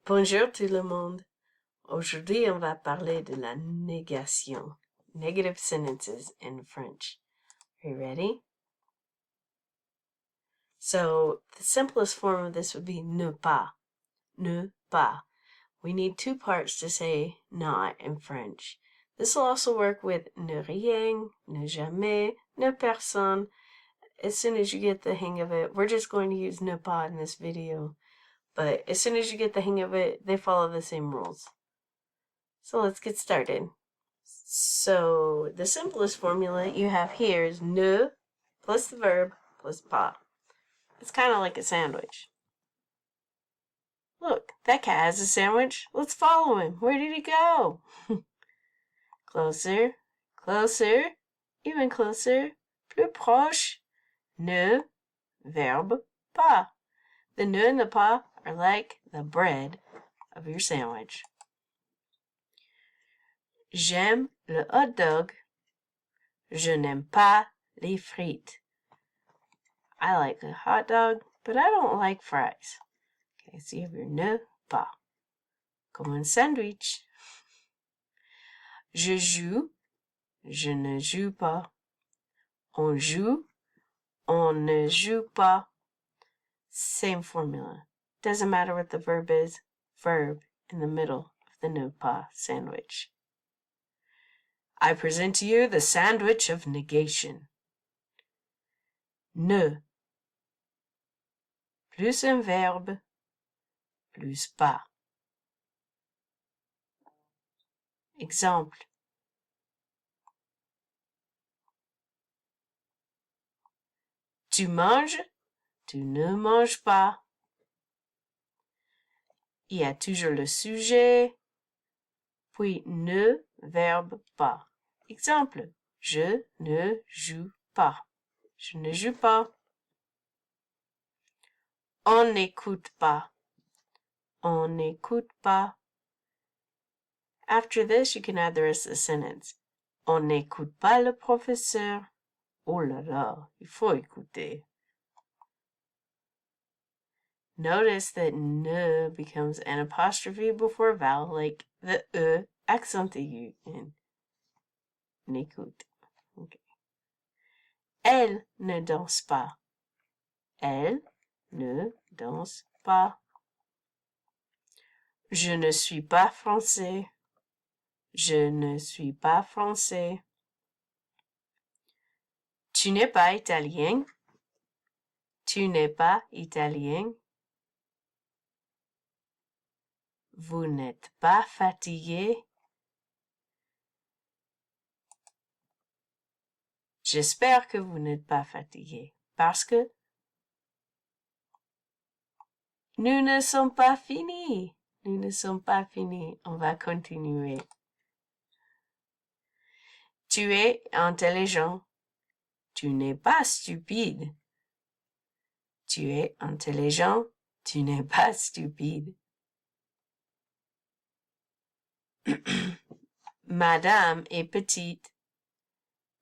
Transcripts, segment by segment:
Bonjour tout le monde. Aujourd'hui, on va parler de la négation. Negative sentences in French. Are you ready? So, the simplest form of this would be ne pas. Ne pas. We need two parts to say not in French. This will also work with ne rien, ne jamais, ne personne. As soon as you get the hang of it, we're just going to use ne pas in this video. But as soon as you get the hang of it, they follow the same rules. So let's get started. So the simplest formula you have here is ne plus the verb plus pas. It's kind of like a sandwich. Look, that cat has a sandwich. Let's follow him. Where did he go? Closer, closer, even closer, plus proche. Ne, verbe, pas. The ne and the pas are like the bread of your sandwich. J'aime le hot dog. Je n'aime pas les frites. I like a hot dog, but I don't like fries. Okay, so you have your ne pas. Comme un sandwich. Je joue. Je ne joue pas. On joue. On ne joue pas. Same formula. Doesn't matter what the verb is. Verb in the middle of the ne pas sandwich. I present to you the sandwich of negation. Ne plus un verbe plus pas. Exemple. Tu manges, tu ne manges pas. Il y a toujours le sujet, puis ne, verbe pas. Exemple. Je ne joue pas. Je ne joue pas. On n'écoute pas. On n'écoute pas. After this, you can add the rest of the sentence. On n'écoute pas le professeur. Oh là là, il faut écouter. Notice that ne becomes an apostrophe before vowel, like the accent aigu in n'écoute. Okay. Elle ne danse pas. Elle ne danse pas. Je ne suis pas français. Je ne suis pas français. Tu n'es pas italien. Tu n'es pas italien. Vous n'êtes pas fatigué. J'espère que vous n'êtes pas fatigué. Parce que nous ne sommes pas finis. Nous ne sommes pas finis. On va continuer. Tu es intelligent. Tu n'es pas stupide. Tu es intelligent. Tu n'es pas stupide. Madame est petite.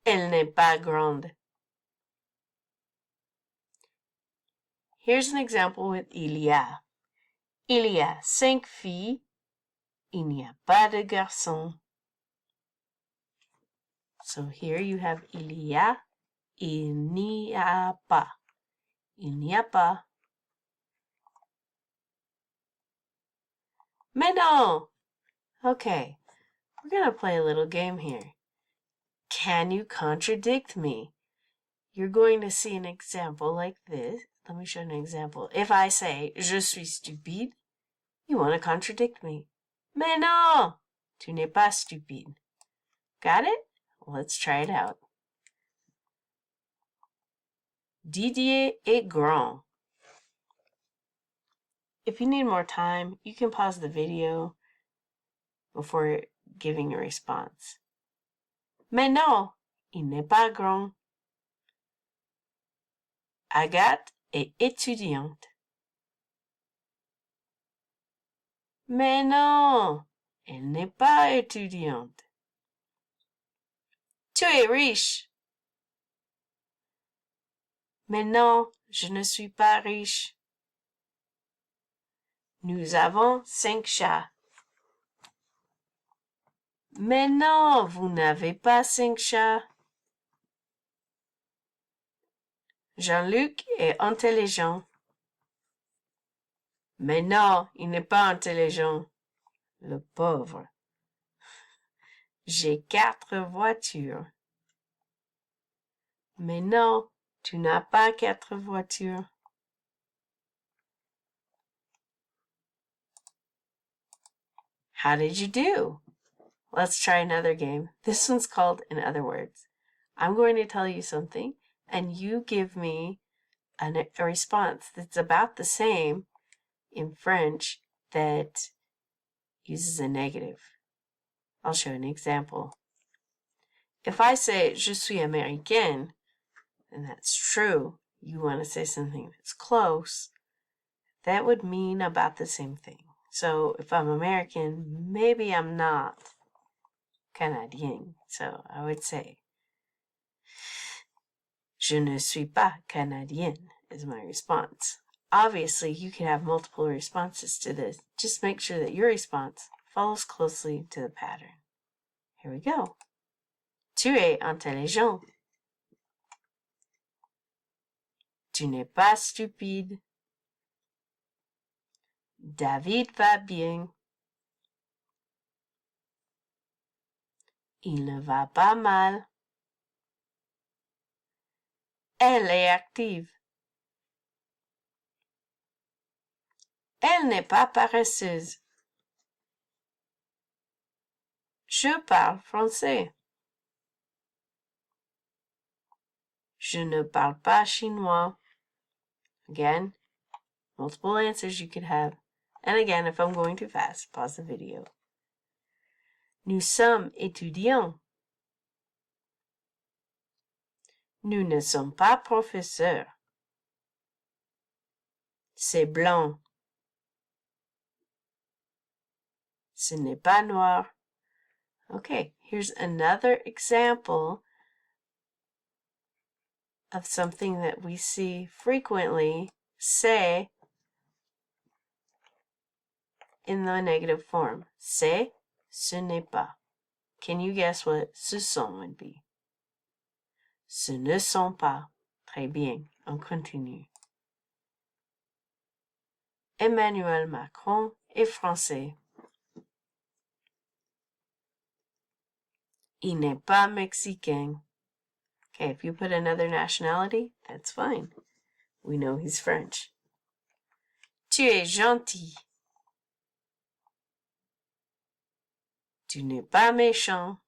Elle n'est pas grande. Here's an example with il y a. Il y a 5 filles. Il n'y a pas de garçons. So here you have il y a. Il n'y a pas. Il n'y a pas. Mais non! Okay, we're going to play a little game here. Can you contradict me? You're going to see an example like this. Let me show an example. If I say, je suis stupide, you want to contradict me. Mais non! Tu n'es pas stupide. Got it? Let's try it out. Didier est grand. If you need more time, you can pause the video before giving a response. Mais non, il n'est pas grand. Agathe est étudiante. Mais non, elle n'est pas étudiante. Tu es riche. Mais non, je ne suis pas riche. Nous avons 5 chats. Mais non, vous n'avez pas 5 chats. Jean-Luc est intelligent. Mais non, il n'est pas intelligent. Le pauvre. J'ai 4 voitures. Mais non, tu n'as pas 4 voitures. How did you do? Let's try another game. This one's called In Other Words. I'm going to tell you something, and you give me a response that's about the same in French that uses a negative. I'll show an example. If I say, je suis américaine, and that's true, you want to say something that's close, that would mean about the same thing. So if I'm American, maybe I'm not Canadien. So I would say, je ne suis pas canadienne is my response. Obviously, you can have multiple responses to this. Just make sure that your response follows closely to the pattern. Here we go. Tu es intelligent. Tu n'es pas stupide. David va bien. Il ne va pas mal. Elle est active. Elle n'est pas paresseuse. Je parle français. Je ne parle pas chinois. Again, multiple answers you could have. And again, if I'm going too fast, pause the video. Nous sommes étudiants. Nous ne sommes pas professeurs. C'est blanc. Ce n'est pas noir. Okay, here's another example of something that we see frequently say in the negative form. C'est, ce n'est pas. Can you guess what ce sont would be? Ce ne sont pas. Très bien, on continue. Emmanuel Macron est français. Il n'est pas mexicain. Okay, if you put another nationality, that's fine. We know he's French. Tu es gentil. Tu n'es pas méchant.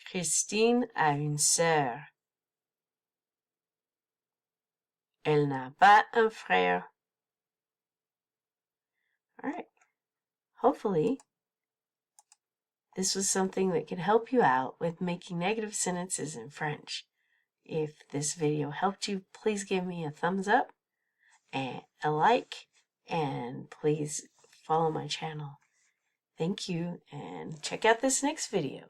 Christine a une sœur. Elle n'a pas un frère. All right. Hopefully, this was something that could help you out with making negative sentences in French. If this video helped you, please give me a thumbs up and a like, and please follow my channel. Thank you, and check out this next video.